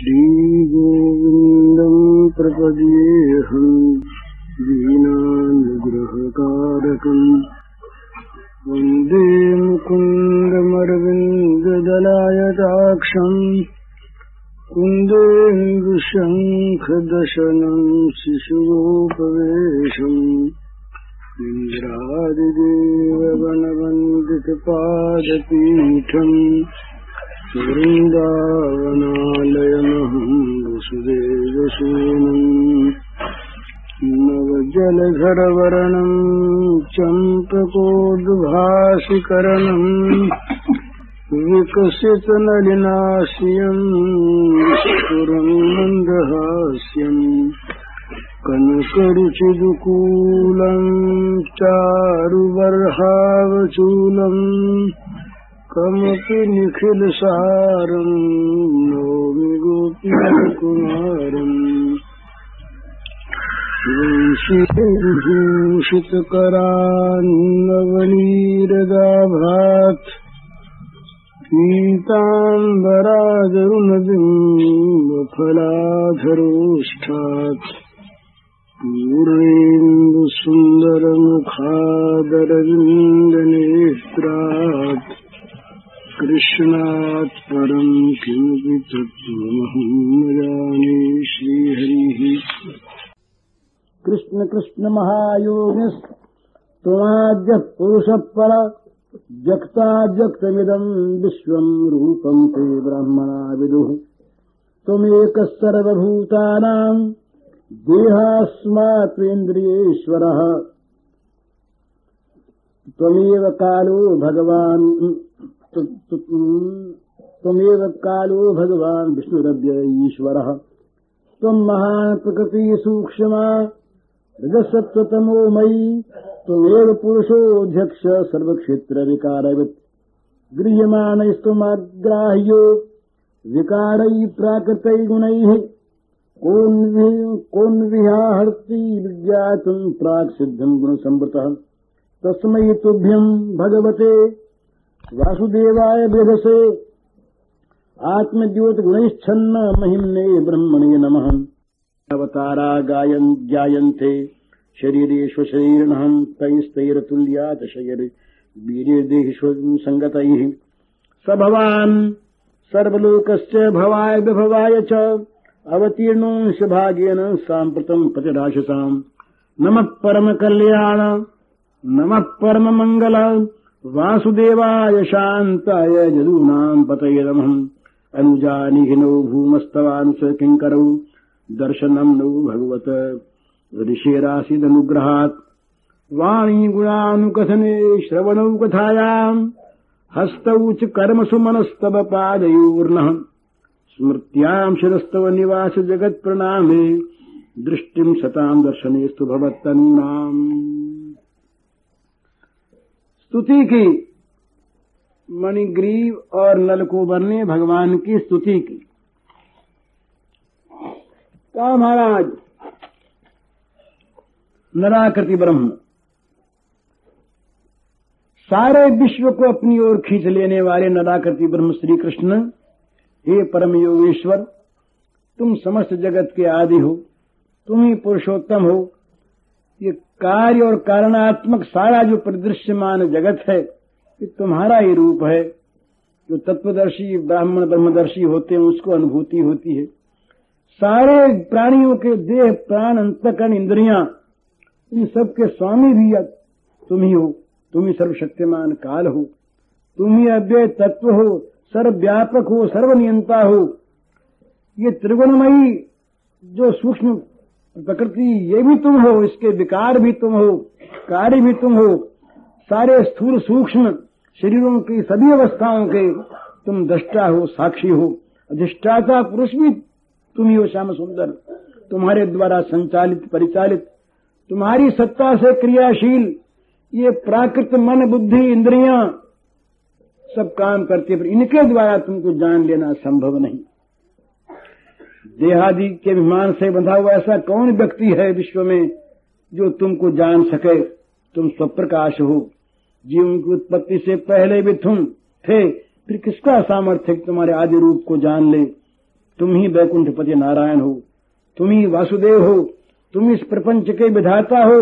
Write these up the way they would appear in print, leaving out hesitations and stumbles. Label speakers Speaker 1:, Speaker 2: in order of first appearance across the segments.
Speaker 1: श्रीगोविन्दं प्रपद्येऽहं दीनानुग्रहकारकम् वन्दे मुकुन्दमरविन्ददलायताक्षम् कुन्देन्दुशङ्खदशनं शिशुगोपवेशम् इन्द्रादिदेवगणवन्दितपादपीठम् वृन्दावनालयमहं वसुदेवसूनम् नवजलधरवर्णं चम्पकोद्भासिकरणं विकसितनलिनास्यं स्फुरं मन्दहास्यम् कनकरुचिदुकूलं चारुबर्हावचूलम् कमपि निखिलसारं नौमि गोपीकुमारम् वंशीभूषितकरान्नवनीरदाभात् पीताम्बराजरुणबिम्बफलाधरोष्ठात् पूर्णेन्दुसुन्दरमुखादरविन्दनेत्रात् कृष्णात् परं किमपि तत्त्वमहं न जाने। श्रीहरिः
Speaker 2: कृष्ण कृष्ण महायोगिस्त्वमाद्यः पुरुषः पर जगताजगतमिदं विश्वं रूपं ते ब्रह्मणा विदुः त्वमेकः सर्वभूतानां देहास्मात्वेन्द्रियेश्वरः त्वमेव कालो भगवान् विष्णुरव्यय ईश्वरः त्वं महान् प्रकृति सूक्ष्मा रजसत्त्वतमोमयी त्वमेव पुरुषोऽध्यक्ष सर्वक्षेत्रविकारवित् गृह्यमाणैस्त्वमग्राह्यो विकारैः प्राकृतैर्गुणैः कोन्विहाहर्ति विज्ञातुम् प्राक् सिद्धम् गुणसम्वृतः तस्मै तुभ्यम् भगवते वासुदेवाय वेधसे आत्मज्योतिगुणैश्छन्न महिम्ने ब्रह्मणे नमः। अवतारा ज्ञायन्ते शरीरेषु शरीरिणः तैस्तैरतुल्यात् शरीरे वीर्यदेहिषु सङ्गतैः स भवान् सर्वलोकस्य भवाय विभवाय च अवतीर्णोऽंश भागेन साम्प्रतं प्रतिराशसाम्। नमः परमकल्याण नमः परममङ्गल वासुदेवाय शान्ताय जदूनाम् पतये नमः। अनुजानिहिनो भूमस्तवानुस किङ्करौ दर्शनम् नो भगवत ऋषेरासीदनुग्रहात् वाणी गुणानुकथने श्रवणौ कथायाम् हस्तौ च कर्मसु मनस्तव पादयोर्नः स्मृत्याम् शिरस्तव निवास जगत्प्रणामे दृष्टिम् सताम् दर्शनेस्तु भवत्तनूनाम्। स्तुति की मणिग्रीव और नलकूबर ने भगवान की स्तुति की। कहा महाराज निराकृति ब्रह्म सारे विश्व को अपनी ओर खींच लेने वाले निराकृति ब्रह्म श्री कृष्ण, हे परम योगेश्वर, तुम समस्त जगत के आदि हो, तुम ही पुरुषोत्तम हो। ये कार्य और कारणात्मक सारा जो परिदृश्यमान जगत है ये तुम्हारा ही रूप है। जो तत्वदर्शी ब्राह्मण ब्रह्मदर्शी होते हैं उसको अनुभूति होती है। सारे प्राणियों के देह प्राण अंतःकरण इंद्रियां इन सबके स्वामी भी तुम ही हो। तुम ही सर्वशक्तिमान काल हो, तुम ही अव्यय तत्व हो, सर्वव्यापक हो, सर्वनियंता हो। ये त्रिगुणमयी जो सूक्ष्म प्रकृति ये भी तुम हो, इसके विकार भी तुम हो, कार्य भी तुम हो। सारे स्थूल सूक्ष्म शरीरों की सभी अवस्थाओं के तुम दृष्टा हो, साक्षी हो। अधिष्ठाता पुरुष भी तुम ही हो श्याम सुंदर। तुम्हारे द्वारा संचालित परिचालित, तुम्हारी सत्ता से क्रियाशील ये प्राकृत मन बुद्धि इंद्रियां सब काम करती है, पर इनके द्वारा तुमको जान लेना संभव नहीं। देहादि के अभिमान से बंधा हुआ ऐसा कौन व्यक्ति है विश्व में जो तुमको जान सके। तुम स्वप्रकाश हो, जीवन की उत्पत्ति से पहले भी तुम थे, फिर किसका सामर्थ्य तुम्हारे आदि रूप को जान ले। तुम ही वैकुंठपति नारायण हो, तुम ही वासुदेव हो, तुम इस प्रपंच के विधाता हो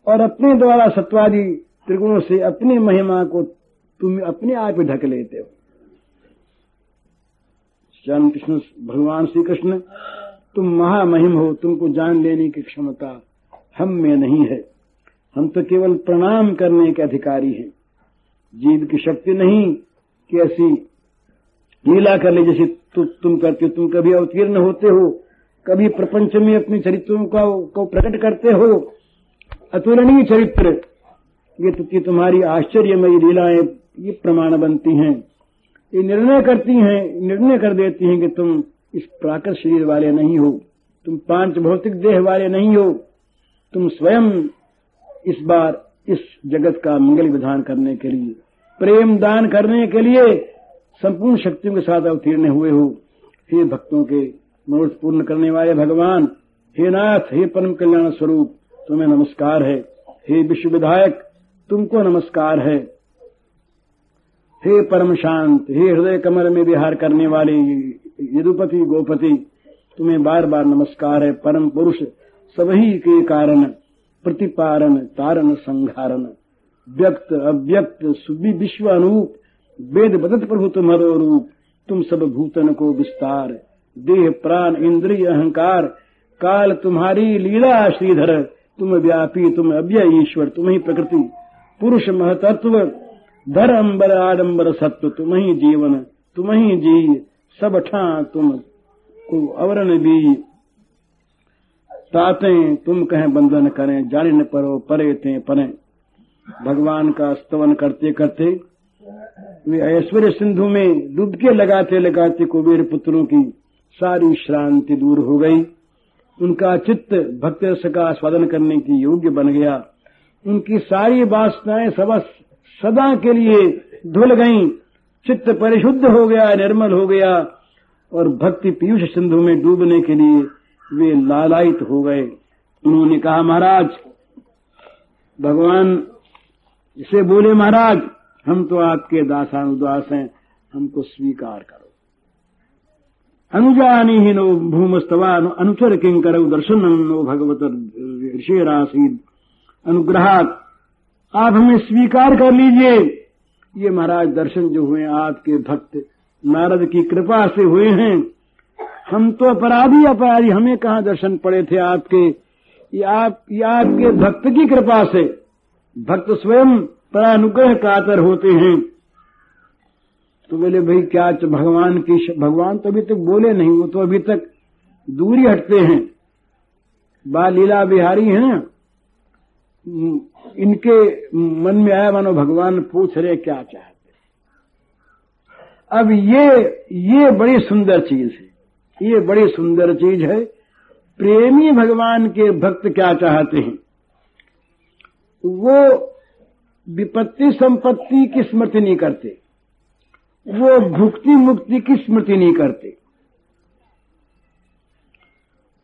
Speaker 2: और अपने द्वारा सत्वादि त्रिगुणों से अपनी महिमा को तुम अपने आप ही ढक लेते हो। श्री कृष्ण भगवान श्री कृष्ण तुम महामहिम हो, तुमको जान लेने की क्षमता हम में नहीं है, हम तो केवल प्रणाम करने के अधिकारी हैं। जीव की शक्ति नहीं कि ऐसी लीला कर ले जैसे तुम करते हो। तुम कभी अवतीर्ण होते हो, कभी प्रपंच में अपने चरित्रों को प्रकट करते हो, अतुलनीय चरित्र। ये तो कि तुम्हारी आश्चर्यमयी लीलाएं ये प्रमाण बनती हैं, ये निर्णय करती हैं, निर्णय कर देती हैं कि तुम इस प्राकृत शरीर वाले नहीं हो, तुम पांच भौतिक देह वाले नहीं हो, तुम स्वयं इस बार इस जगत का मंगल विधान करने के लिए, प्रेम दान करने के लिए संपूर्ण शक्तियों के साथ अवतीर्ण हुए हो। हे भक्तों के मनोरथ पूर्ण करने वाले भगवान, हे नाथ, हे परम कल्याण स्वरूप, तुम्हें नमस्कार है। हे विश्व विधायक, तुमको नमस्कार है। हे परम शांत, हे हृदय कमल में विहार करने वाले यदुपति गोपति, तुम्हें बार बार नमस्कार है। परम पुरुष, सबही के कारण, प्रतिपारण तारण संहारण, व्यक्त अव्यक्त सुबि विश्व अनूप, वेद बदत प्रभु तुम्हारो रूप, तुम सब भूतन को विस्तार, देह प्राण इंद्रिय अहंकार, काल तुम्हारी लीला श्रीधर, तुम व्यापी तुम अव्यय ईश्वर, तुम ही प्रकृति पुरुष महतत्व, धर अंबर आडंबर सत्व, तुम ही जीवन तुम ही जी, सब ठा तुम को अवरण भी, ताते तुम कहें बंधन करें, जाने न परो परे ते परे। भगवान का स्तवन करते करते वे ऐश्वर्य सिंधु में डुबके लगाते लगाते कुबेर पुत्रों की सारी श्रांति दूर हो गई। उनका चित्त भक्त रस का आस्वादन करने की योग्य बन गया। उनकी सारी वासनाएं सदा के लिए धुल गईं, चित्त परिशुद्ध हो गया, निर्मल हो गया और भक्ति पीयूष सिंधु में डूबने के लिए वे लालायित हो गए। उन्होंने कहा, महाराज, भगवान इसे बोले, महाराज हम तो आपके दासानुदास हैं, हमको स्वीकार करो। अनुजानी ही नो भूमस्तवा अनुचर किंकर दर्शनम नो भगवत ऋषिरासीद अनुग्रहात, आप हमें स्वीकार कर लीजिए। ये महाराज दर्शन जो हुए आपके भक्त नारद की कृपा से हुए हैं। हम तो अपराधी, हमें कहाँ दर्शन पड़े थे आपके, ये आपके भक्त की कृपा से। भक्त स्वयं परानुग्रह कातर होते हैं। तो बोले, भाई क्या भगवान तो अभी तक बोले नहीं, वो तो अभी तक दूरी हटते हैं, बाल लीला बिहारी हैं ना। इनके मन में आया मानो भगवान पूछ रहे क्या चाहते। अब ये बड़ी सुंदर चीज है, ये बड़ी सुंदर चीज है। प्रेमी भगवान के भक्त क्या चाहते हैं? वो विपत्ति संपत्ति की स्मृति नहीं करते, वो भुक्ति मुक्ति की स्मृति नहीं करते।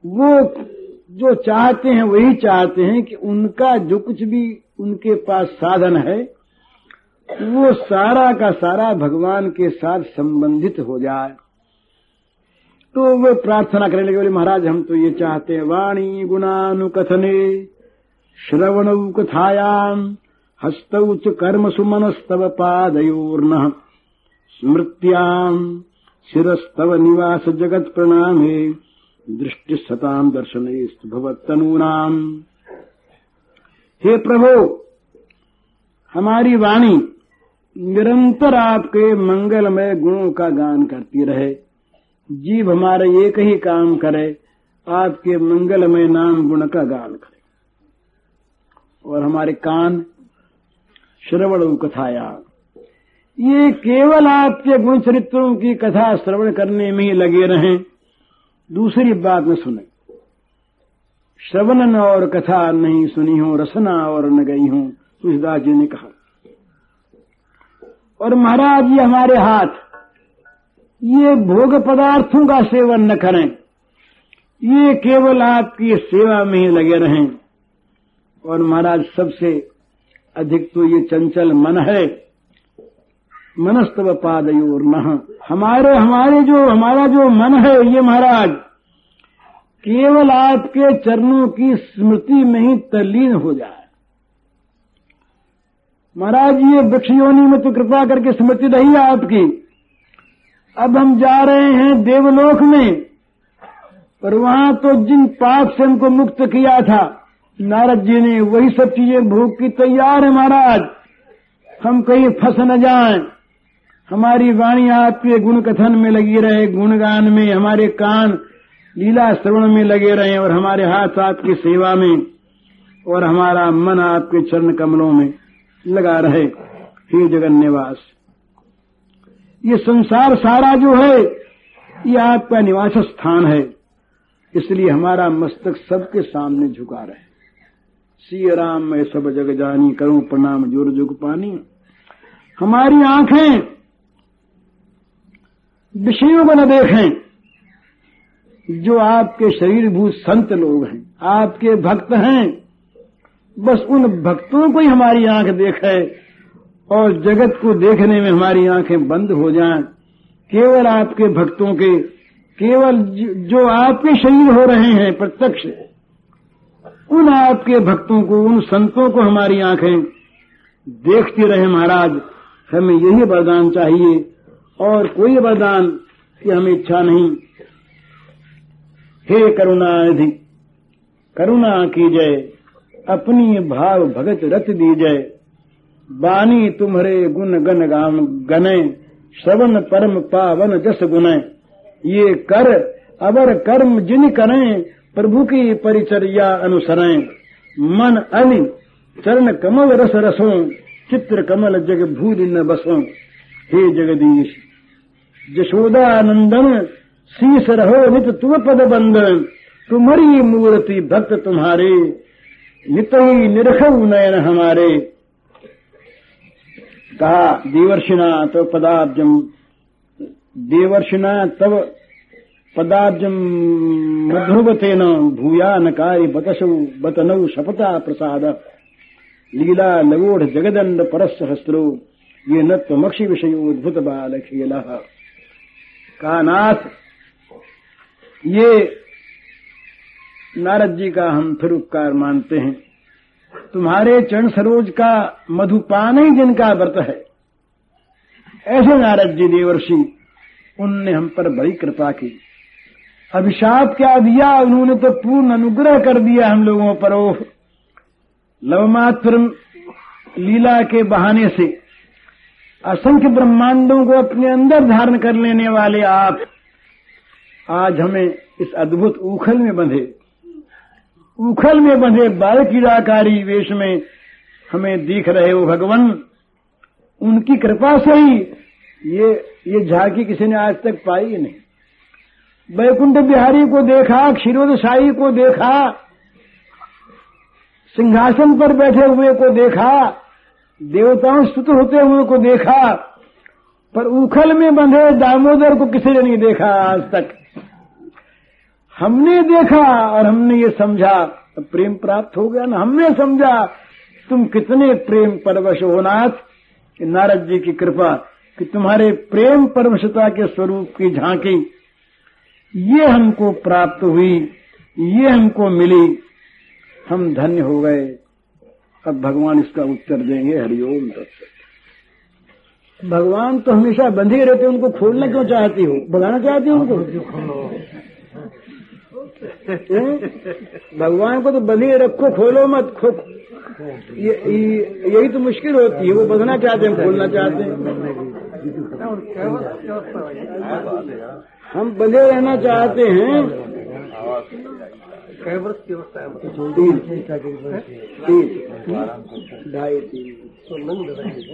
Speaker 2: वो जो चाहते हैं वही चाहते हैं कि उनका जो कुछ भी उनके पास साधन है वो सारा का सारा भगवान के साथ संबंधित हो जाए। तो वे प्रार्थना करने लगे, बोले महाराज हम तो ये चाहते हैं, वाणी गुणानुकथने श्रवणौ कथायाम हस्तौ च कर्मसु मनस्तव पादयोर्नः स्मृत्याम शिरस्तव निवास जगत प्रणामे दृष्टि सताम दर्शनेस्तु भवत्तनूनाम। हे प्रभु, हमारी वाणी निरंतर आपके मंगलमय गुणों का गान करती रहे, जीव हमारा एक ही काम करे, आपके मंगलमय नाम गुण का गान करे, और हमारे कान श्रवण कथाया, ये केवल आपके गुण चरित्रों की कथा श्रवण करने में ही लगे रहें, दूसरी बात न सुने। श्रवण और कथा नहीं सुनी हो, रसना और न गई हो, तुलसीदास जी ने कहा। और महाराज ये हमारे हाथ, ये भोग पदार्थों का सेवन न करें, ये केवल आपकी सेवा में ही लगे रहें। और महाराज सबसे अधिक तो ये चंचल मन है, मनस्तव पादयोर नः। हमारा जो मन है ये महाराज केवल आपके चरणों की स्मृति में ही तल्लीन हो जाए। महाराज ये वृक्ष योनि में तो कृपा करके स्मृति रही आपकी। अब हम जा रहे हैं देवलोक में, पर वहां तो जिन पाप से हमको मुक्त किया था नारद जी ने, वही सब चीजें भोग की तैयार है महाराज। हम कहीं फंस न जाएं, हमारी वाणी आपके गुण कथन में लगी रहे, गुणगान में, हमारे कान लीला श्रवण में लगे रहे, और हमारे हाथ आपकी सेवा में, और हमारा मन आपके चरण कमलों में लगा रहे। हे जगन्निवास, ये संसार सारा जो है ये आपका निवास स्थान है, इसलिए हमारा मस्तक सबके सामने झुका रहे। सिया राम मैं सब जग जानी, करूं प्रणाम जोर जुग पानी। हमारी आंखें विषयों को न देखें, जो आपके शरीरभूत संत लोग हैं, आपके भक्त हैं, बस उन भक्तों को ही हमारी आंख देखे और जगत को देखने में हमारी आंखें बंद हो जाएं। केवल आपके भक्तों के, केवल जो आपके शरीर हो रहे हैं प्रत्यक्ष, उन आपके भक्तों को, उन संतों को हमारी आंखें देखती रहे। महाराज हमें यही वरदान चाहिए, और कोई वरदान की हमें इच्छा नहीं। हे करुणानिधि, करुणा कीजय, अपनी भाव भगत रत दीजय। बानी तुम्हारे गुण गण गाम गने, श्रवण परम पावन जस गुणय। ये कर अवर कर्म जिन करें, प्रभु की परिचर्या अनुसरें। मन अनि चरण कमल रस रसों, चित्र कमल जग भूल न बसों। हे जगदीश जशोदा नंदन, शीस रहो नित तुम पद बंदन। तुम्हारी मूर्ति भक्त तुम्हारे, नित ही निरखऊ नयन हमारे। कहा देवर्षिना तव पदाब्जम, देवर्षिना तव पदाब्जम मध्रुवतेन, भूयान कार्य बतसौ बतनौ शपथा प्रसाद। लीला लवोढ़ जगदंड परसहस्रो, ये नत्वमक्षि विषयोद्भुत बाल खेल। कहा नाथ, ये नारद जी का हम फिर उपकार मानते हैं। तुम्हारे चरण सरोज का मधुपान ही जिनका व्रत है, ऐसे नारद जी देवर्षि, उनने हम पर बड़ी कृपा की। अभिशाप क्या दिया उन्होंने, तो पूर्ण अनुग्रह कर दिया हम लोगों पर। ओह, लवमात्र लीला के बहाने से असंख्य ब्रह्मांडों को अपने अंदर धारण कर लेने वाले आप आज हमें इस अद्भुत उखल में बंधे बाल कीड़ाकारी वेश में हमें दिख रहे हो भगवान। उनकी कृपा से ही ये झांकी किसी ने आज तक पाई ही नहीं। वैकुंठ बिहारी को देखा, क्षीरोदशाही को देखा, सिंहासन पर बैठे हुए को देखा, देवताओं स्तुत होते हुए को देखा, पर उखल में बंधे दामोदर को किसी ने नहीं देखा आज तक। हमने देखा और हमने ये समझा, प्रेम प्राप्त हो गया ना। हमने समझा तुम कितने प्रेम परवश हो नाथ। नारद जी की कृपा कि तुम्हारे प्रेम परवशता के स्वरूप की झांकी ये हमको प्राप्त हुई, ये हमको मिली, हम धन्य हो गए। अब भगवान इसका उत्तर देंगे। हरिओम तत्सत। भगवान तो हमेशा बंधे रहते, उनको खोलना क्यों चाहती हो? भगाना चाहती हो उनको? भगवान को तो बंधे रखो, खोलो मत। यही तो मुश्किल होती है। वो बंधना चाहते हैं, खोलना चाहते हैं। हम बंधे रहना चाहते हैं।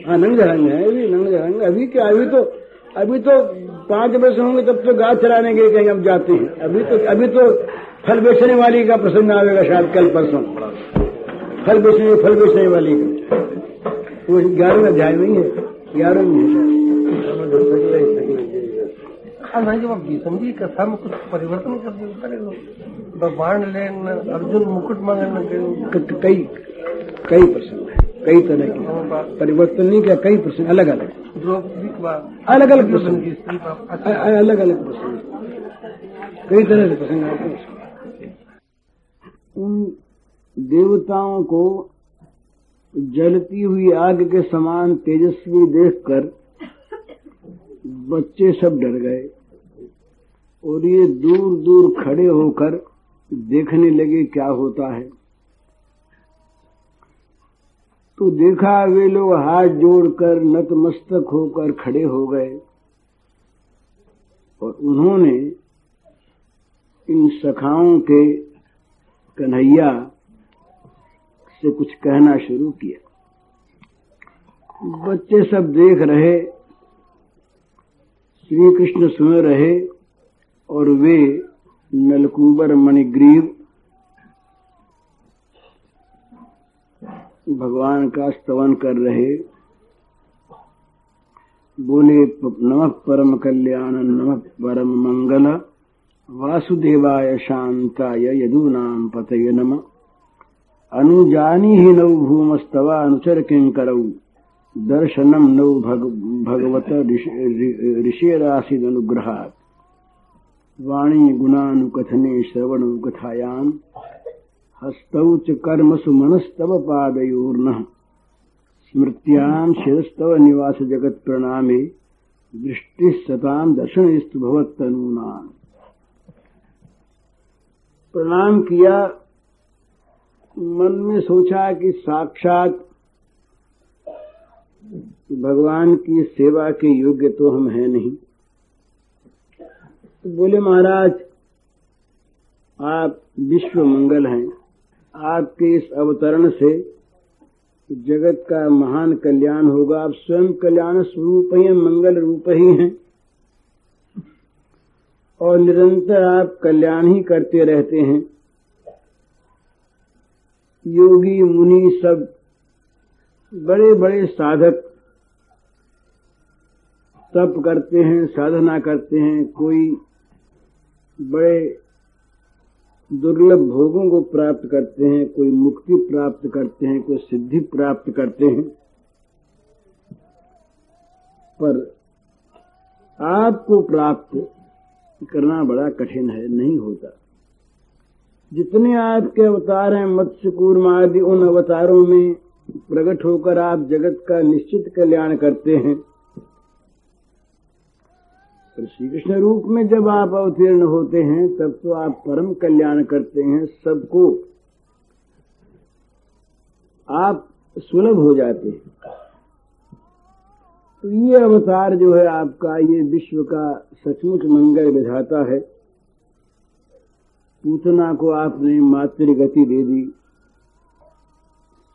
Speaker 2: हाँ, नंग रंग है, नंग रंग। अभी तो 5 वर्ष होंगे तब तो गाय चराने के कहीं हम जाते हैं। अभी तो फल बेचने वाली का प्रसंग आवेगा शायद कल परसों। फल बेचने वाली का वो 11वें अध्याय में है, 11वें में
Speaker 3: जब आप भीष्म की कथा में कुछ परिवर्तन कर दिया, बाण लेन अर्जुन मुकुट मांगने
Speaker 2: कई प्रसंग है। कई तरह के परिवर्तन नहीं किया, कई प्रसंग अलग अलग अलग अलग प्रसंग अलग अलग प्रसंग कई तरह से प्रसंग आते हैं। उन देवताओं को जलती हुई आग के समान तेजस्वी देखकर बच्चे सब डर गए और ये दूर दूर खड़े होकर देखने लगे क्या होता है। तो देखा वे लोग हाथ जोड़कर नतमस्तक होकर खड़े हो गए और उन्होंने इन सखाओं के कन्हैया से कुछ कहना शुरू किया। बच्चे सब देख रहे, श्री कृष्ण सुन रहे और वे नलकूबर मणिग्रीव भगवान का स्तवन कर रहे। बोले नमः परम कल्याण नमः परम मंगल वासुदेवाय शांताय यदूनाम पतये नमः। अनुजानी ही नौ भूमस्तवा अनुचर किंकरौ दर्शनम नौ भगवत ऋषिरासीद अनुग्रहात् वाणी गुणानुकथने श्रवण कथायाम हस्तौ च कर्मसु मनस्तव पादयोर्नः स्मृत्यां शिरस्तव निवास जगत प्रणामे दृष्टिः सतां दर्शनस्तु भवत्तनूनाम्। प्रणाम किया, मन में सोचा कि साक्षात भगवान की सेवा के योग्य तो हम हैं नहीं। तो बोले महाराज आप विश्व मंगल हैं, आपके इस अवतरण से जगत का महान कल्याण होगा। आप स्वयं कल्याण स्वरूप ही हैं, मंगल रूप ही हैं और निरंतर आप कल्याण ही करते रहते हैं। योगी मुनि सब बड़े बड़े साधक तप करते हैं, साधना करते हैं, कोई बड़े दुर्लभ भोगों को प्राप्त करते हैं, कोई मुक्ति प्राप्त करते हैं, कोई सिद्धि प्राप्त करते हैं, पर आपको प्राप्त करना बड़ा कठिन है, नहीं होता। जितने आपके अवतार हैं मत्स्य कूर्म आदि, उन अवतारों में प्रकट होकर आप जगत का निश्चित कल्याण करते हैं, पर श्री कृष्ण रूप में जब आप अवतीर्ण होते हैं तब तो आप परम कल्याण करते हैं, सबको आप सुलभ हो जाते हैं। तो ये अवतार जो है आपका, ये विश्व का सचमुच मंगल विधाता है। पूतना को आपने मातृ गति दे दी,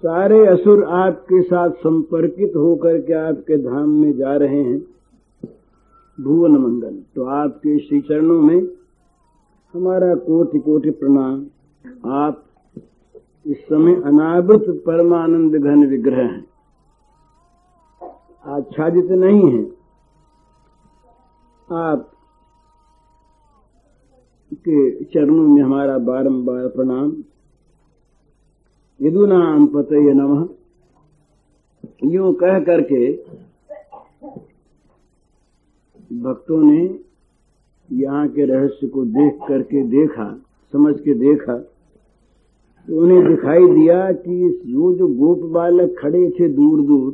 Speaker 2: सारे असुर आपके साथ संपर्कित होकर के आपके धाम में जा रहे हैं। भुवन मंगल, तो आपके श्री चरणों में हमारा कोटि कोटि प्रणाम। आप इस समय अनावृत परमानंद घन विग्रह हैं, आच्छादित नहीं हैं। आप के चरणों में हमारा बारंबार प्रणाम। यदूनाम पतये नमः। यूं कह करके भक्तों ने यहाँ के रहस्य को देख करके देखा, समझ के देखा, तो उन्हें दिखाई दिया कि वो जो गोप बालक खड़े थे दूर दूर,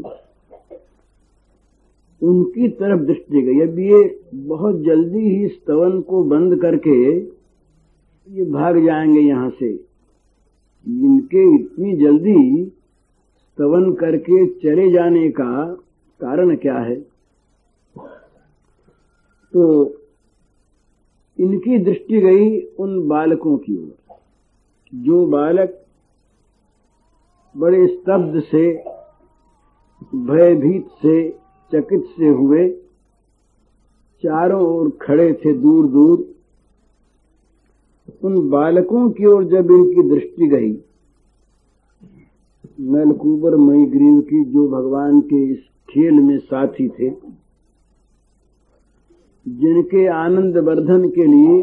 Speaker 2: उनकी तरफ दृष्टि गई। अब ये बहुत जल्दी ही स्तवन को बंद करके ये भाग जाएंगे यहाँ से। इनके इतनी जल्दी स्तवन करके चले जाने का कारण क्या है? तो इनकी दृष्टि गई उन बालकों की ओर, जो बालक बड़े स्तब्ध से, भयभीत से, चकित से हुए चारों ओर खड़े थे दूर दूर। उन बालकों की ओर जब इनकी दृष्टि गई, नलकूबर मणिग्रीव की, जो भगवान के इस खेल में साथी थे, जिनके आनंद वर्धन के लिए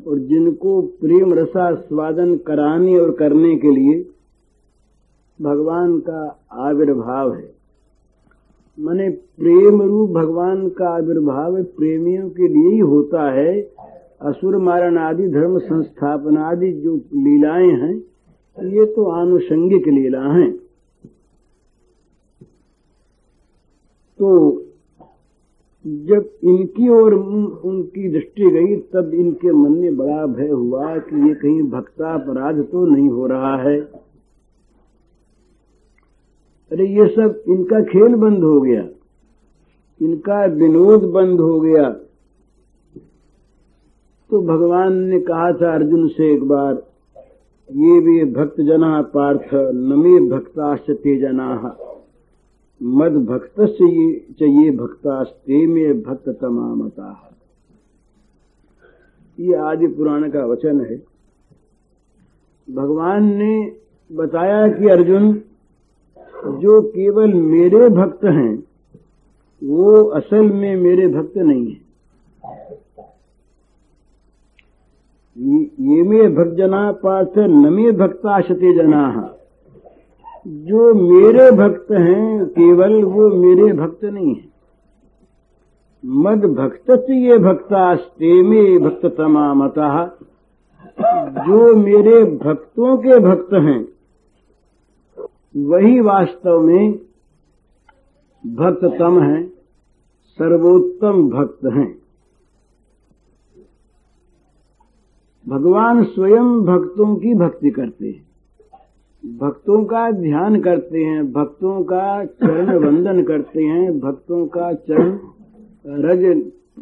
Speaker 2: और जिनको प्रेम रसास्वादन कराने और करने के लिए भगवान का आविर्भाव है। माने प्रेम रूप भगवान का आविर्भाव प्रेमियों के लिए ही होता है। असुर मारण आदि धर्म संस्थापन आदि जो लीलाएं हैं ये तो आनुषंगिक लीला हैं। तो जब इनकी ओर उनकी दृष्टि गई तब इनके मन में बड़ा भय हुआ कि ये कहीं भक्तापराध तो नहीं हो रहा है। अरे ये सब इनका खेल बंद हो गया, इनका विनोद बंद हो गया। तो भगवान ने कहा था अर्जुन से एक बार, ये भी भक्त जना पार्थ न मे भक्ताश्च ते जनाः मद भक्तस्य ये भक्तास्ते में भक्त तमामताः। ये आदि पुराण का वचन है। भगवान ने बताया कि अर्जुन, जो केवल मेरे भक्त हैं वो असल में मेरे भक्त नहीं है। ये में भक्त जना पार्थ न मे भक्ताश्च जनाः, जो मेरे भक्त हैं केवल वो मेरे भक्त नहीं है। मद भक्तस्य ये भक्तास्ते में भक्त तमामतः, जो मेरे भक्तों के भक्त हैं वही वास्तव में भक्ततम हैं, सर्वोत्तम भक्त हैं। भगवान स्वयं भक्तों की भक्ति करते हैं, भक्तों का ध्यान करते हैं, भक्तों का चरण वंदन करते हैं, भक्तों का चरण रज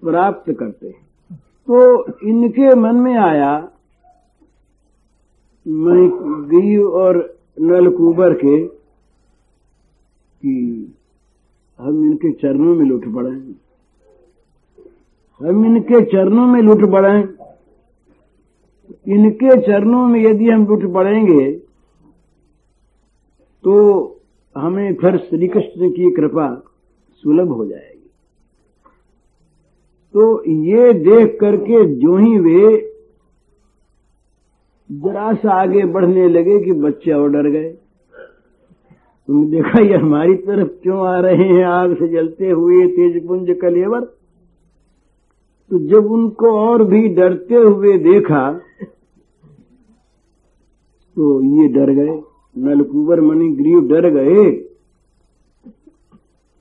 Speaker 2: प्राप्त करते हैं। तो इनके मन में आया, मैं गई और नलकूबर के कि हम इनके चरणों में लुट पड़े, हम इनके चरणों में लुट पड़े। इनके चरणों में यदि हम लुट पड़ेंगे तो हमें फिर श्री कृष्ण की कृपा सुलभ हो जाएगी। तो ये देख करके जो ही वे जरा सा आगे बढ़ने लगे कि बच्चे और डर गए। तुमने देखा ये हमारी तरफ क्यों आ रहे हैं आग से जलते हुए तेजपुंज कलेवर। तो जब उनको और भी डरते हुए देखा तो ये डर गए, नलकूबर मणिग्रीव डर गए।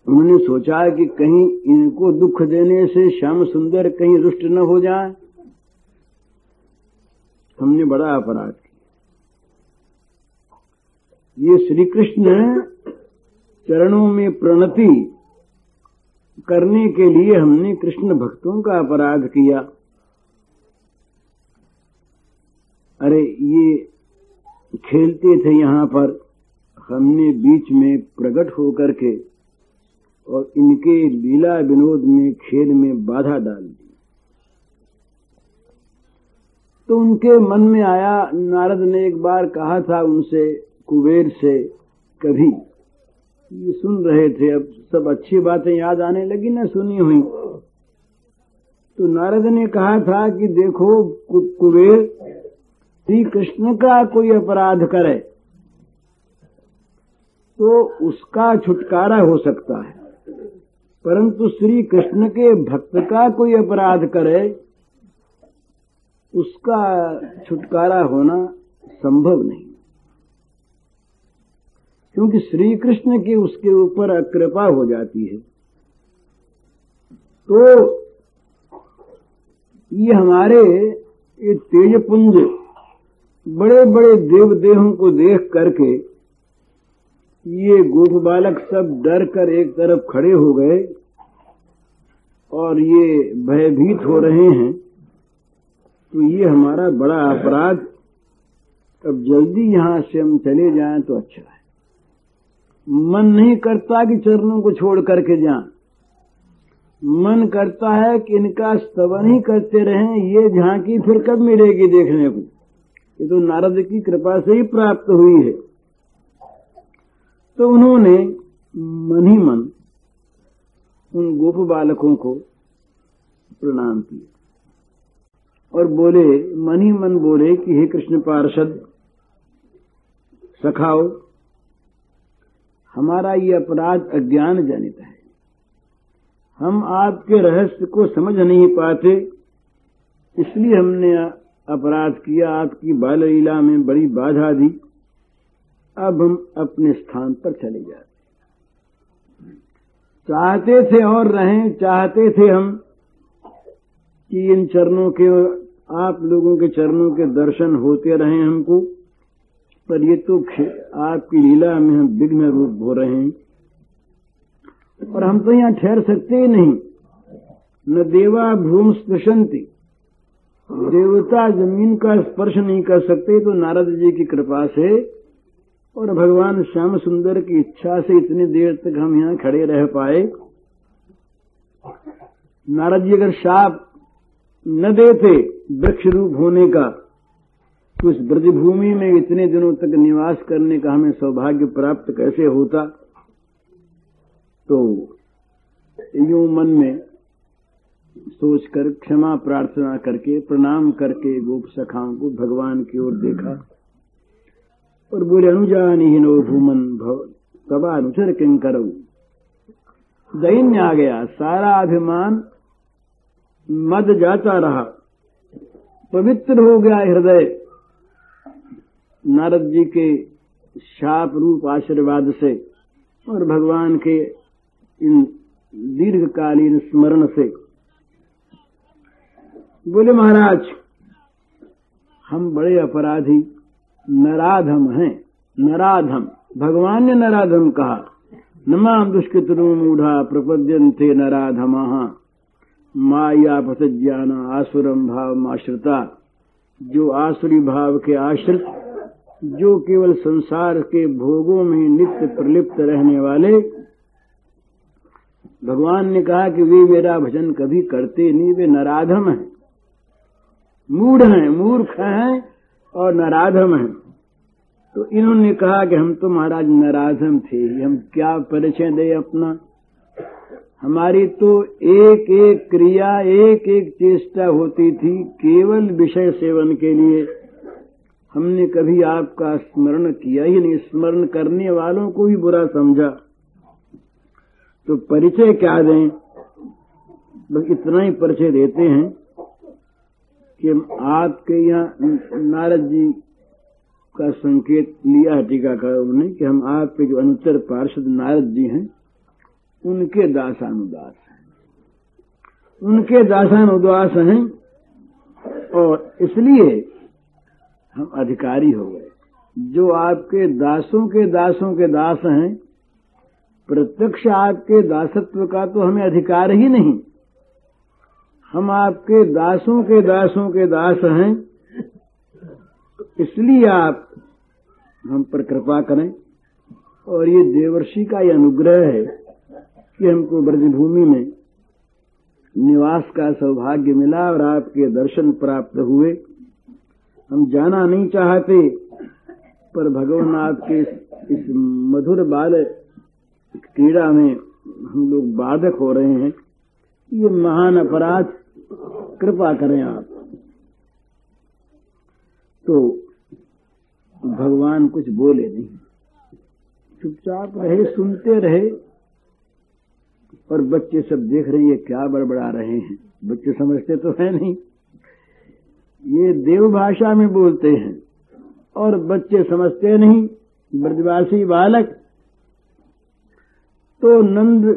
Speaker 2: उन्होंने सोचा कि कहीं इनको दुख देने से श्याम सुंदर कहीं रुष्ट न हो जाए, हमने बड़ा अपराध किया। ये श्री कृष्ण चरणों में प्रणति करने के लिए हमने कृष्ण भक्तों का अपराध किया। अरे ये खेलते थे यहाँ पर, हमने बीच में प्रकट होकर के और इनके लीला विनोद में खेल में बाधा डाल दी। तो उनके मन में आया, नारद ने एक बार कहा था उनसे, कुबेर से, कभी ये सुन रहे थे, अब सब अच्छी बातें याद आने लगी ना सुनी हुई। तो नारद ने कहा था कि देखो कुबेर, श्री कृष्ण का कोई अपराध करे तो उसका छुटकारा हो सकता है, परंतु श्री कृष्ण के भक्त का कोई अपराध करे उसका छुटकारा होना संभव नहीं, क्योंकि श्री कृष्ण की उसके ऊपर कृपा हो जाती है। तो ये हमारे ये तेजपुंज बड़े बड़े देव देहों को देख करके ये गोप बालक सब डर कर एक तरफ खड़े हो गए और ये भयभीत हो रहे हैं। तो ये हमारा बड़ा अपराध, अब जल्दी यहां से हम चले जाएं तो अच्छा है। मन नहीं करता कि चरणों को छोड़ करके जाएं, मन करता है कि इनका स्तवन ही करते रहें। ये झांकी फिर कब मिलेगी देखने को, ये तो नारद की कृपा से ही प्राप्त हुई है। तो उन्होंने मन ही मन उन गोप बालकों को प्रणाम किया और बोले, मन ही मन बोले कि हे कृष्ण पार्षद सखाओ, हमारा ये अपराध अज्ञान जनित है। हम आपके रहस्य को समझ नहीं पाते, इसलिए हमने अपराध किया, आपकी बाल लीला में बड़ी बाधा दी। अब हम अपने स्थान पर चले जाते। चाहते थे और रहें, चाहते थे हम कि इन चरणों के, आप लोगों के चरणों के दर्शन होते रहें हमको, पर ये तो आपकी लीला में हम विघ्न रूप हो रहे हैं और हम तो यहाँ ठहर सकते ही नहीं। न देवा भूम स्पृशंति, देवता जमीन का स्पर्श नहीं कर सकते, तो नारद जी की कृपा से और भगवान श्याम सुंदर की इच्छा से इतनी देर तक हम यहाँ खड़े रह पाए। नारद जी अगर शाप न देते वृक्ष रूप होने का, तो इस ब्रजभूमि में इतने दिनों तक निवास करने का हमें सौभाग्य प्राप्त कैसे होता। तो यूं मन में सोचकर क्षमा प्रार्थना करके प्रणाम करके गोप सखाओं को भगवान की ओर देखा और बोले, अनुजानी नो भूमन भव तबा अनुचर किंकरऊ। दैन्य आ गया, सारा अभिमान मद जाता रहा, पवित्र हो गया हृदय नारद जी के शाप रूप आशीर्वाद से और भगवान के इन दीर्घकालीन स्मरण से। बोले, महाराज हम बड़े अपराधी नराधम हैं। नराधम, भगवान ने नराधम कहा। नमाम दुष्कृतनु मूढ़ा प्रपद्यन्ते नराधमः माया पतज्ञान आसुरम भाव आश्रिता। जो आसुरी भाव के आश्रित, जो केवल संसार के भोगों में नित्य प्रलिप्त रहने वाले, भगवान ने कहा कि वे मेरा भजन कभी करते नहीं, वे नराधम हैं, मूढ़ हैं, मूर्ख हैं और नराधम हैं। तो इन्होंने कहा कि हम तो महाराज नराधम थे, हम क्या परिचय दें अपना। हमारी तो एक एक क्रिया, एक एक चेष्टा होती थी केवल विषय सेवन के लिए। हमने कभी आपका स्मरण किया ही नहीं, स्मरण करने वालों को भी बुरा समझा। तो परिचय क्या दें, बस इतना ही परिचय देते हैं कि आपके यहाँ नारद जी का संकेत लिया है टीकाकारों ने कि हम आपके जो अनुत्तर पार्षद नारद जी हैं उनके दासानुदास हैं, उनके दासानुदास हैं और इसलिए हम अधिकारी हो गए। जो आपके दासों के दासों के दास हैं, प्रत्यक्ष आपके दासत्व का तो हमें अधिकार ही नहीं। हम आपके दासों के दासों के दास हैं, इसलिए आप हम पर कृपा करें। और ये देवर्षि का ये अनुग्रह है कि हमको ब्रजभूमि में निवास का सौभाग्य मिला और आपके दर्शन प्राप्त हुए। हम जाना नहीं चाहते, पर भगवान आपके इस मधुर बाल क्रीड़ा में हम लोग बाधक हो रहे हैं। ये महान अपराध, कृपा करें आप। तो भगवान कुछ बोले नहीं, चुपचाप रहे, सुनते रहे। और बच्चे सब देख रहे हैं ये क्या बड़बड़ा रहे हैं। बच्चे समझते तो है नहीं, ये देव भाषा में बोलते हैं और बच्चे समझते नहीं, ब्रजवासी बालक। तो नंद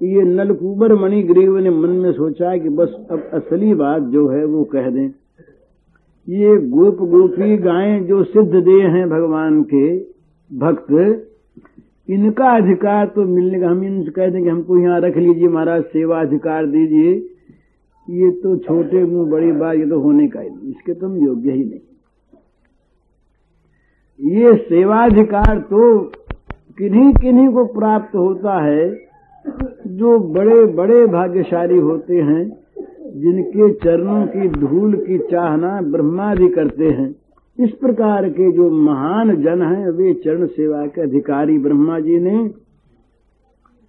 Speaker 2: ये नलकूबर मणिग्रीव ने मन में सोचा कि बस अब असली बात जो है वो कह दें। ये गोप गोपी गायें जो सिद्ध देह हैं भगवान के भक्त, इनका अधिकार तो मिलने का, हम इनसे कह दें कि हमको यहाँ रख लीजिए महाराज, सेवा अधिकार दीजिए, ये तो छोटे मुंह बड़ी बात, ये तो होने का ही नहीं, इसके तो हम योग्य ही नहीं। ये सेवाधिकार तो किन्हीं किन्हीं को प्राप्त होता है जो बड़े बड़े भाग्यशाली होते हैं, जिनके चरणों की धूल की चाहना ब्रह्मादि करते हैं। इस प्रकार के जो महान जन हैं वे चरण सेवा के अधिकारी। ब्रह्मा जी ने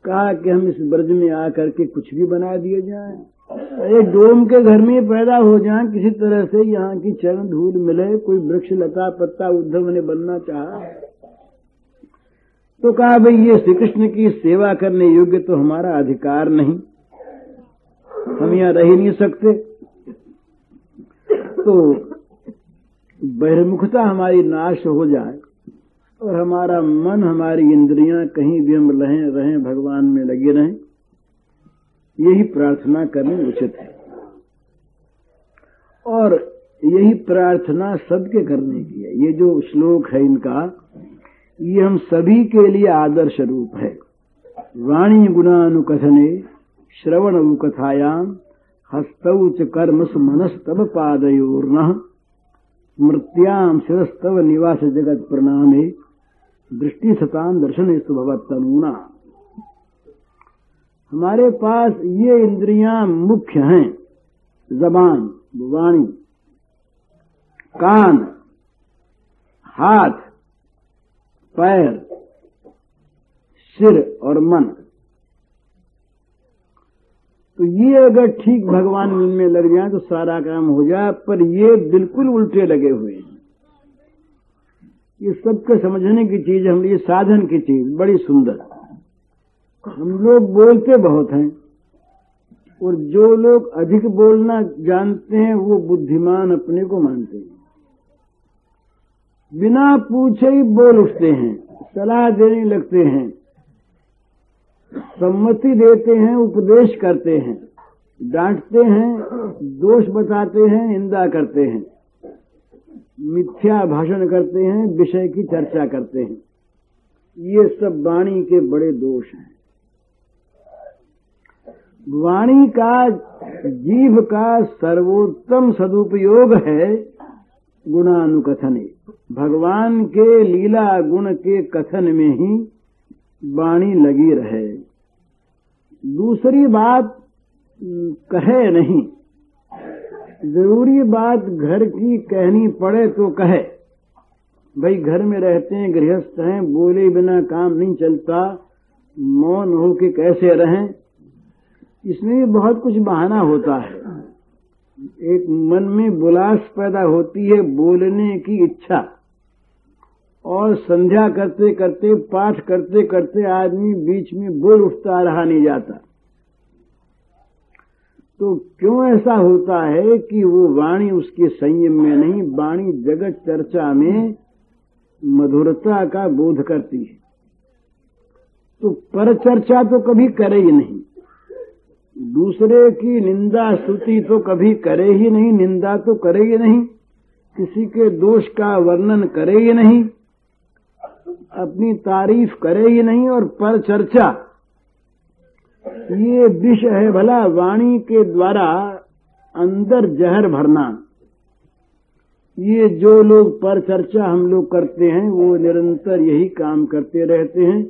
Speaker 2: कहा कि हम इस ब्रज में आकर के कुछ भी बना दिए जाएं, एक डोम के घर में पैदा हो जाएं, किसी तरह से यहाँ की चरण धूल मिले। कोई वृक्ष लता पत्ता उद्धव ने बनना चाहा तो कहा भाई ये श्री कृष्ण की सेवा करने योग्य तो हमारा अधिकार नहीं, हम यहां रह ही नहीं सकते। तो बहिर्मुखता हमारी नाश हो जाए और हमारा मन, हमारी इंद्रियां कहीं भी हम रहें भगवान में लगे रहें, यही प्रार्थना करनी उचित है। और यही प्रार्थना सबके करने की है। ये जो श्लोक है इनका, ये हम सभी के लिए आदर्श रूप है। वाणी गुणानुकथने श्रवण कथायाम हस्तौ च कर्मस मनस्तव पादयोर्नः स्मृत्याम शिरस्तव निवास जगत प्रणामे दृष्टि सताम दर्शनेस्तु भवत्तनूना। हमारे पास ये इंद्रियां मुख्य हैं, जबान, वाणी, कान, हाथ, पैर, सिर और मन। तो ये अगर ठीक भगवान में लग जाए तो सारा काम हो जाए, पर ये बिल्कुल उल्टे लगे हुए हैं। ये सबके समझने की चीज, हम ये साधन की चीज बड़ी सुंदर। हम लोग बोलते बहुत हैं और जो लोग अधिक बोलना जानते हैं वो बुद्धिमान अपने को मानते हैं, बिना पूछे ही बोल उठते हैं, सलाह देने लगते हैं, सम्मति देते हैं, उपदेश करते हैं, डांटते हैं, दोष बताते हैं, निंदा करते हैं, मिथ्या भाषण करते हैं, विषय की चर्चा करते हैं। ये सब वाणी के बड़े दोष हैं। वाणी का, जीभ का सर्वोत्तम सदुपयोग है गुणानुकथने। भगवान के लीला गुण के कथन में ही वाणी लगी रहे। दूसरी बात कहे नहीं, जरूरी बात घर की कहनी पड़े तो कहे। भाई घर में रहते हैं, गृहस्थ हैं, बोले बिना काम नहीं चलता, मौन हो के कैसे रहें, इसमें भी बहुत कुछ बहाना होता है। एक मन में बुलास पैदा होती है, बोलने की इच्छा, और संध्या करते करते, पाठ करते करते आदमी बीच में बोल उठता, रहा नहीं जाता। तो क्यों ऐसा होता है कि वो वाणी उसके संयम में नहीं, वाणी जगत चर्चा में मधुरता का बोध करती है। तो पर चर्चा तो कभी करे ही नहीं, दूसरे की निंदा स्तुति तो कभी करे ही नहीं, निंदा तो करे ही नहीं, किसी के दोष का वर्णन करे ही नहीं, अपनी तारीफ करे ही नहीं, और पर चर्चा ये विष है भला। वाणी के द्वारा अंदर जहर भरना। ये जो लोग पर चर्चा हम लोग करते हैं वो निरंतर यही काम करते रहते हैं,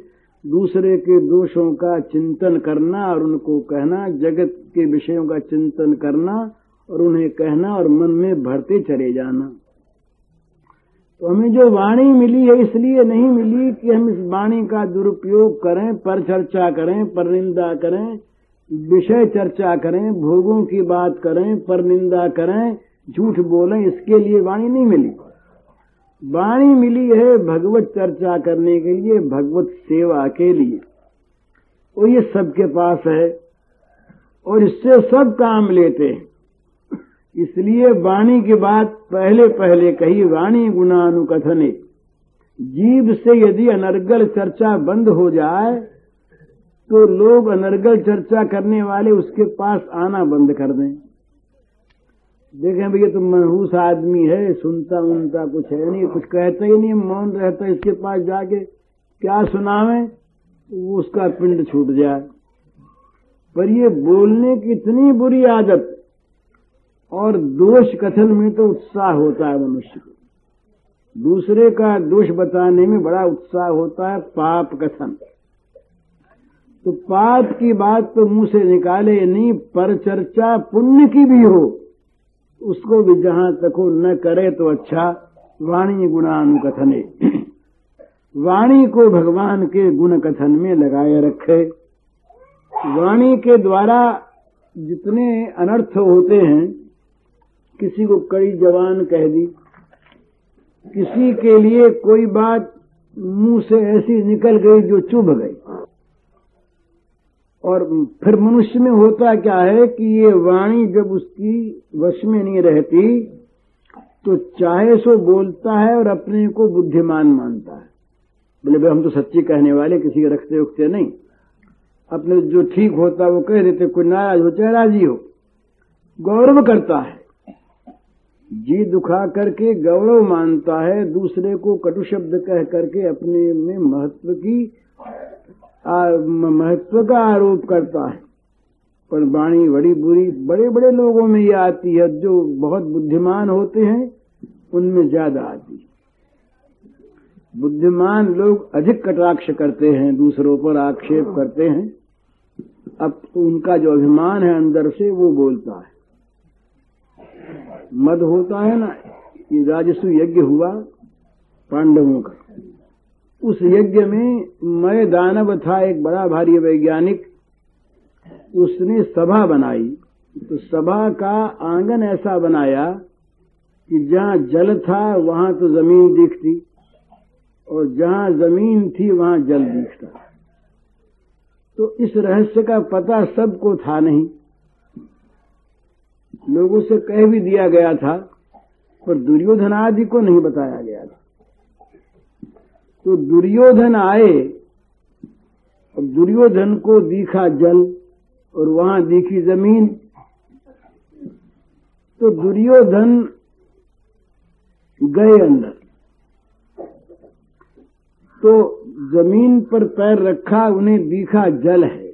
Speaker 2: दूसरे के दोषों का चिंतन करना और उनको कहना, जगत के विषयों का चिंतन करना और उन्हें कहना और मन में भरते चले जाना। तो हमें जो वाणी मिली है इसलिए नहीं मिली कि हम इस वाणी का दुरुपयोग करें, पर चर्चा करें, पर निंदा करें, विषय चर्चा करें, भोगों की बात करें, पर निंदा करें, झूठ बोलें, इसके लिए वाणी नहीं मिली। वाणी मिली है भगवत चर्चा करने के लिए, भगवत सेवा के लिए, और ये सबके पास है और इससे सब काम लेते हैं। इसलिए वाणी की बात पहले पहले कही, वाणी गुणानुकथने। जीभ से यदि अनर्गल चर्चा बंद हो जाए तो लोग अनर्गल चर्चा करने वाले उसके पास आना बंद कर दें। देखें भैया तो मनहूस आदमी है, सुनता उनता कुछ है नहीं, कुछ कहता ही नहीं, मौन रहता, इसके पास जाके क्या सुनावें, उसका पिंड छूट जाए। पर ये बोलने की इतनी बुरी आदत और दोष कथन में तो उत्साह होता है मनुष्य को, दूसरे का दोष बताने में बड़ा उत्साह होता है। पाप कथन, तो पाप की बात तो मुंह से निकाले नहीं, पर चर्चा पुण्य की भी हो उसको भी जहां तक हो न करे तो अच्छा। वाणी गुणानुकथने, वाणी को भगवान के गुण कथन में लगाए रखे। वाणी के द्वारा जितने अनर्थ होते हैं, किसी को कड़ी जबान कह दी, किसी के लिए कोई बात मुंह से ऐसी निकल गई जो चुभ गई। और फिर मनुष्य में होता क्या है कि ये वाणी जब उसकी वश में नहीं रहती तो चाहे सो बोलता है और अपने को बुद्धिमान मानता है। बोले भाई हम तो सच्ची कहने वाले, किसी के रखते उखते नहीं, अपने जो ठीक होता वो कह देते, कोई नाराज हो चाहे राजी हो। गौरव करता है, जी दुखा करके गौरव मानता है, दूसरे को कटु शब्द कह करके अपने में महत्व का आरोप करता है। पर वाणी बड़ी बुरी बड़े बड़े लोगों में ये आती है, जो बहुत बुद्धिमान होते हैं उनमें ज्यादा आती है। बुद्धिमान लोग अधिक कटाक्ष करते हैं, दूसरों पर आक्षेप करते हैं, अब उनका जो अभिमान है अंदर से वो बोलता है। मद होता है ना, ये राजस्व यज्ञ हुआ पांडवों का, उस यज्ञ में मय दानव था एक बड़ा भारी वैज्ञानिक, उसने सभा बनाई। तो सभा का आंगन ऐसा बनाया कि जहां जल था वहां तो जमीन दिखती और जहां जमीन थी वहां जल दिखता। तो इस रहस्य का पता सबको था नहीं, लोगों से कह भी दिया गया था, पर दुर्योधन आदि को नहीं बताया गया था। तो दुर्योधन आए और दुर्योधन को दिखा जल और वहां दिखी जमीन। तो दुर्योधन गए अंदर, तो जमीन पर पैर रखा, उन्हें दिखा जल है।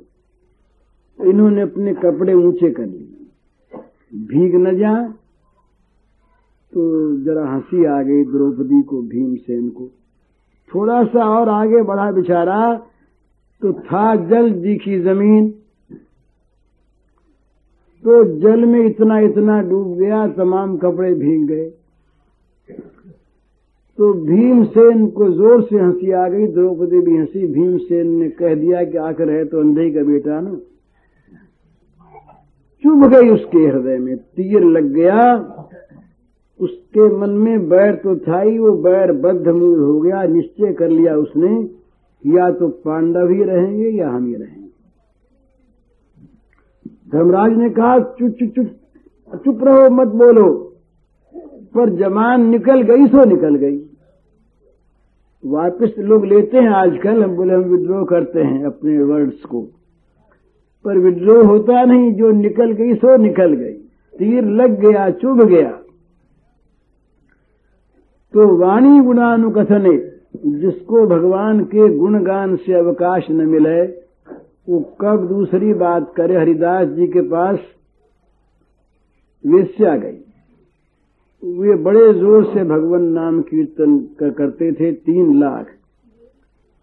Speaker 2: इन्होंने अपने कपड़े ऊंचे कर लिए, भीग न जाए। तो जरा हंसी आ गई द्रौपदी को, भीमसेन को। थोड़ा सा और आगे बढ़ा बेचारा, तो था जल, दिखी जमीन। तो जल में इतना इतना डूब गया, तमाम कपड़े भीग गए। तो भीमसेन को जोर से हंसी आ गई, द्रौपदी भी हंसी। भीमसेन ने कह दिया कि आखिर है तो अंधे का बेटा ना। चुभ गई उसके हृदय में, तीर लग गया। उसके मन में बैर तो था ही, वो बैर बद्धमूल हो गया। निश्चय कर लिया उसने, या तो पांडव ही रहेंगे या हम ही रहेंगे। धर्मराज ने कहा चुप चुप चुप चुप रहो, मत बोलो। पर जबान निकल गई सो निकल गई। वापस लोग लेते हैं आजकल, हम बोले हम विद्रोह करते हैं अपने वर्ड्स को, पर विद्रोह होता नहीं, जो निकल गई सो निकल गई। तीर लग गया, चुभ गया। तो वाणी गुणानुकथने, जिसको भगवान के गुणगान से अवकाश न मिले वो कब दूसरी बात करे। हरिदास जी के पास वेश्या गई, वे बड़े जोर से भगवान नाम कीर्तन करते थे, 3 लाख।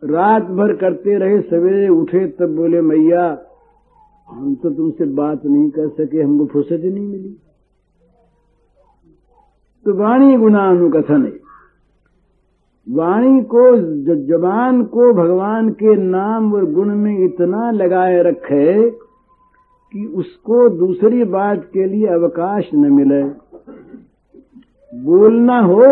Speaker 2: रात भर करते रहे, सवेरे उठे तब बोले मैया हम तो तुमसे बात नहीं कर सके, हमको फुर्सत ही नहीं मिली। तो वाणी गुणानुकथन है, वाणी को जबान को भगवान के नाम और गुण में इतना लगाए रखे कि उसको दूसरी बात के लिए अवकाश न मिले। बोलना हो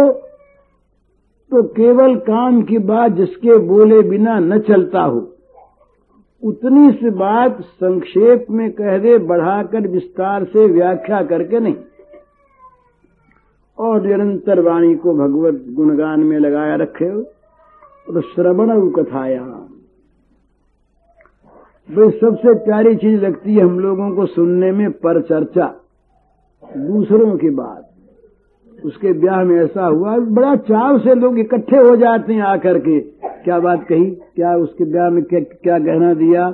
Speaker 2: तो केवल काम की बात जिसके बोले बिना न चलता हो, उतनी सी बात संक्षेप में कह दे, बढ़ाकर विस्तार से व्याख्या करके नहीं। और निरंतर वाणी को भगवत गुणगान में लगाया रखे। और श्रवण कथाया, भाई सबसे प्यारी चीज लगती है हम लोगों को सुनने में पर चर्चा, दूसरों की बात। उसके ब्याह में ऐसा हुआ, बड़ा चाव से लोग इकट्ठे हो जाते हैं आकर के, क्या बात कही, क्या उसके ब्याह में क्या गहना दिया,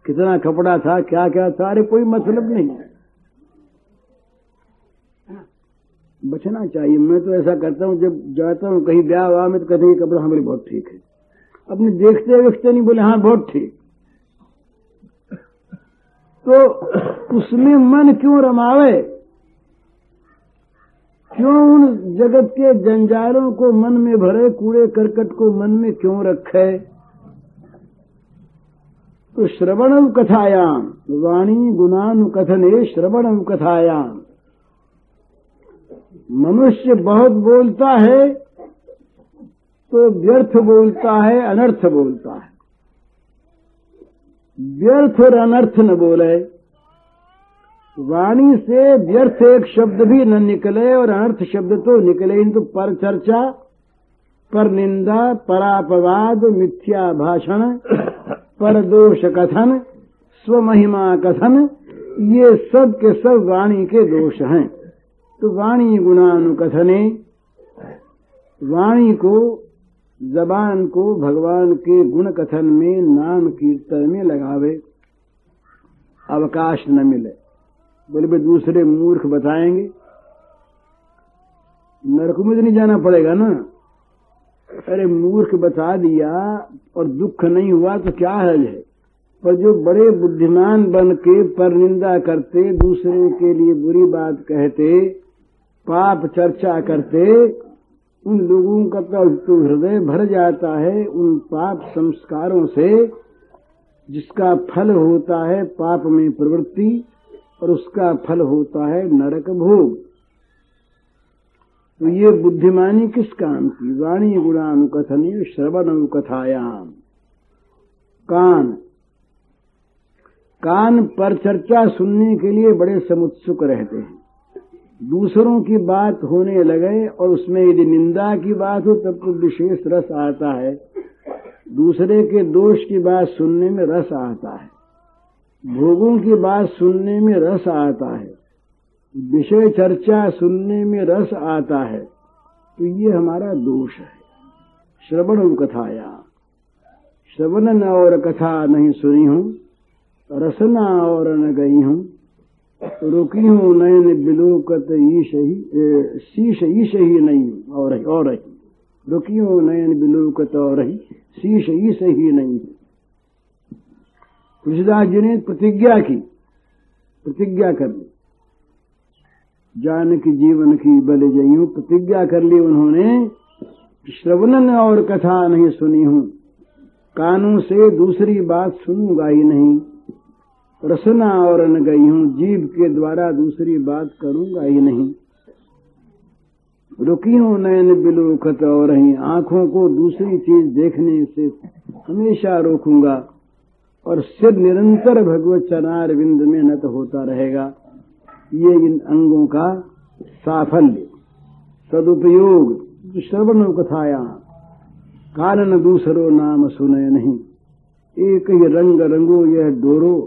Speaker 2: कितना कपड़ा था, क्या क्या था। अरे कोई मतलब नहीं, बचना चाहिए। मैं तो ऐसा करता हूँ, जब जाता हूँ कहीं ब्याह हुआ में तो कहते हैं कपड़ा हमारे बहुत ठीक है, अपने देखते देखते नहीं बोले हाँ बहुत ठीक। तो उसमें मन क्यों रमावे, क्यों उन जगत के जंजालों को मन में भरे, कूड़े करकट को मन में क्यों रखे। तो श्रवणम कथायाम, वाणी गुणानुकथने श्रवणम कथायाम। मनुष्य बहुत बोलता है तो व्यर्थ बोलता है, अनर्थ बोलता है। व्यर्थ और अनर्थ न बोले, वाणी से व्यर्थ एक शब्द भी न निकले और अनर्थ शब्द तो निकले, किंतु पर चर्चा, पर निंदा, परापवाद, मिथ्या भाषण, पर दोष कथन, स्वमहिमा कथन, ये सब के सब वाणी के दोष हैं। तो वाणी गुणानुकथने, वाणी को, जबान को भगवान के गुण कथन में, नाम कीर्तन में लगावे, अवकाश न मिले। बोले भी दूसरे मूर्ख बताएंगे, नरक में तो नहीं जाना पड़ेगा ना। अरे मूर्ख बता दिया और दुख नहीं हुआ तो क्या हर्ज है। पर जो बड़े बुद्धिमान बन के पर निंदा करते, दूसरे के लिए बुरी बात कहते, पाप चर्चा करते, उन लोगों का तो हृदय भर जाता है उन पाप संस्कारों से, जिसका फल होता है पाप में प्रवृत्ति और उसका फल होता है नरक भोग। तो ये बुद्धिमानी किस काम की? वाणी गुणानुकथने श्रवणनुकथायाम। कान पर चर्चा सुनने के लिए बड़े समुत्सुक रहते हैं। दूसरों की बात होने लगे और उसमें यदि निंदा की बात हो तब तो विशेष रस आता है, दूसरे के दोष की बात सुनने में रस आता है, भोगों की बात सुनने में रस आता है, विषय चर्चा सुनने में रस आता है। तो ये हमारा दोष है। श्रवण कथाया, श्रवण और कथा नहीं सुनी हूं, रसना और न गई हूं, रुकी हूं नयन बिलोकत शीश ईश ही नहीं और रही, रुकी हूं नयन बिलोकत और रही, शीश ईश ही नहीं। तुलसीदास जी ने प्रतिज्ञा कर ली, जानकी जीवन की बल जइयूं, प्रतिज्ञा कर ली उन्होंने, श्रवणन और कथा नहीं सुनी हूं, कानों से दूसरी बात सुनूंगा ही नहीं, रसना और न गई हूं, जीभ के द्वारा दूसरी बात करूंगा ही नहीं, रुकी हूं नयन बिलोकत और रही, आंखों को दूसरी चीज देखने से हमेशा रोकूंगा, और सिर निरंतर भगवत चरणार विंद में नत होता रहेगा। ये इन अंगों का साफल्य, सदुपयोग। श्रवण कथाया कानन दूसरो नाम सुने नहीं, एक ही रंग रंगो यह डोरो,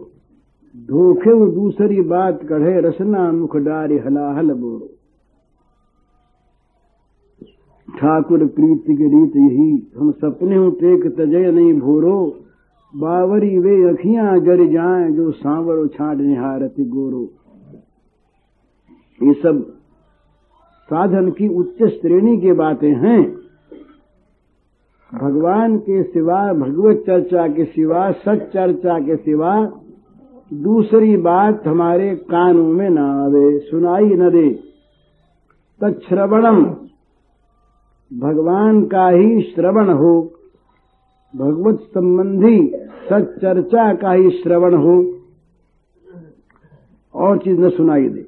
Speaker 2: धोखे वो दूसरी बात कढ़े, रसना मुख डारी हलाहल बोरो। ठाकुर प्रीति की रीत यही, हम सपने हूं टेक तजय नहीं भोरो, बावरी वे अखियां जर जाएं, जो सांवरो छाट निहारती गोरो। ये सब साधन की उच्च श्रेणी की बातें हैं। भगवान के सिवा, भगवत चर्चा के सिवा, सच चर्चा के सिवा दूसरी बात हमारे कानों में न आवे, सुनाई न दे। तच्छ्रवणम, भगवान का ही श्रवण हो, भगवत संबंधी सच चर्चा का ही श्रवण हो, और चीज न सुनाई दे।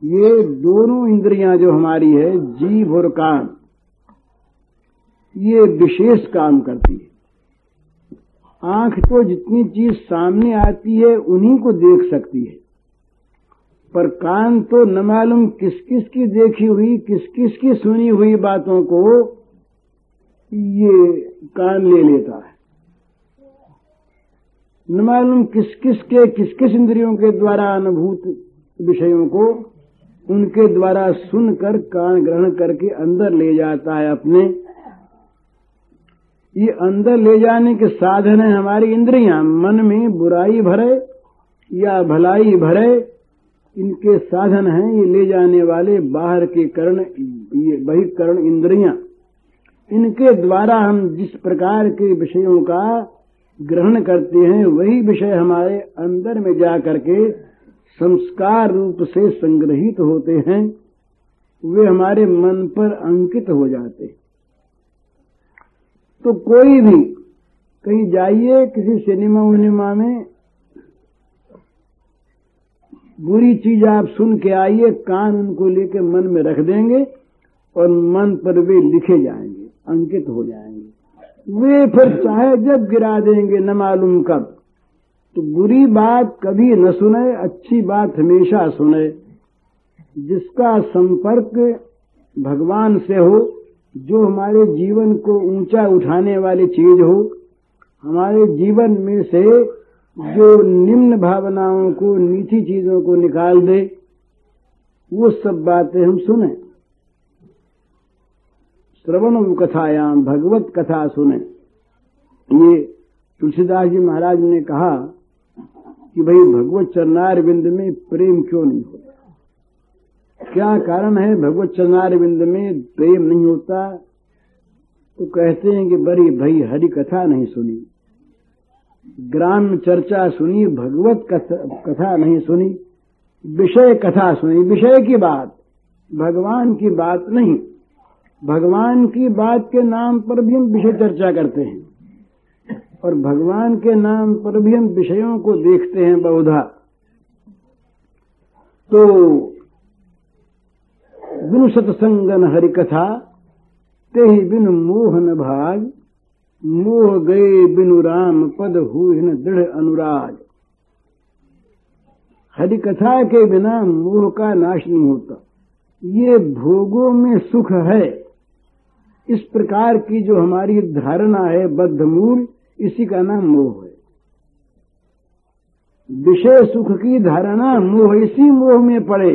Speaker 2: ये दोनों इंद्रियां जो हमारी है, जीभ और कान, ये विशेष काम करती है। आंख तो जितनी चीज सामने आती है उन्हीं को देख सकती है, पर कान तो न मालूम किस किस की देखी हुई, किस किस की सुनी हुई बातों को ये कान ले लेता है। न मालूम किस किस इंद्रियों के द्वारा अनुभूत विषयों को उनके द्वारा सुनकर कान ग्रहण करके अंदर ले जाता है अपने। ये अंदर ले जाने के साधन है हमारी इंद्रियां। मन में बुराई भरे या भलाई भरे, इनके साधन हैं ये ले जाने वाले बाहर के कर्ण, ये बहिकर्ण इंद्रियां। इनके द्वारा हम जिस प्रकार के विषयों का ग्रहण करते हैं वही विषय हमारे अंदर में जा करके संस्कार रूप से संग्रहित होते हैं, वे हमारे मन पर अंकित हो जाते हैं। तो कोई भी कहीं जाइए, किसी सिनेमा में बुरी चीज आप सुन के आइए, कान उनको लेके मन में रख देंगे और मन पर वे लिखे जाएंगे। अंकित हो जाएंगे। वे फिर चाहे जब गिरा देंगे न मालूम कब। तो बुरी बात कभी न सुने, अच्छी बात हमेशा सुने। जिसका संपर्क भगवान से हो, जो हमारे जीवन को ऊंचा उठाने वाली चीज हो, हमारे जीवन में से जो निम्न भावनाओं को, नीची चीजों को निकाल दे, वो सब बातें हम सुने। श्रवण कथायाम, भगवत कथा सुने। ये तुलसीदास जी महाराज ने कहा कि भाई भगवत चरणार बिंद में प्रेम क्यों नहीं होता? क्या कारण है भगवत चरणार बिंद में प्रेम नहीं होता? तो कहते हैं कि बड़ी भाई हरि कथा नहीं सुनी, ग्राम चर्चा सुनी, भगवत कथा नहीं सुनी, विषय कथा सुनी। विषय की बात, भगवान की बात नहीं। भगवान की बात के नाम पर भी हम विषय चर्चा करते हैं और भगवान के नाम पर भी हम विषयों को देखते हैं बहुधा। तो बिनु सत्संगन हरि कथा, तेहि बिनु मोह न भाग, मोह गए बिनु राम पद हुए न दृढ़ अनुराग। हरि कथा के बिना मोह का नाश नहीं होता। ये भोगों में सुख है, इस प्रकार की जो हमारी धारणा है बद्धमूल, इसी का नाम मोह है। विषय सुख की धारणा मोह, इसी मोह में पड़े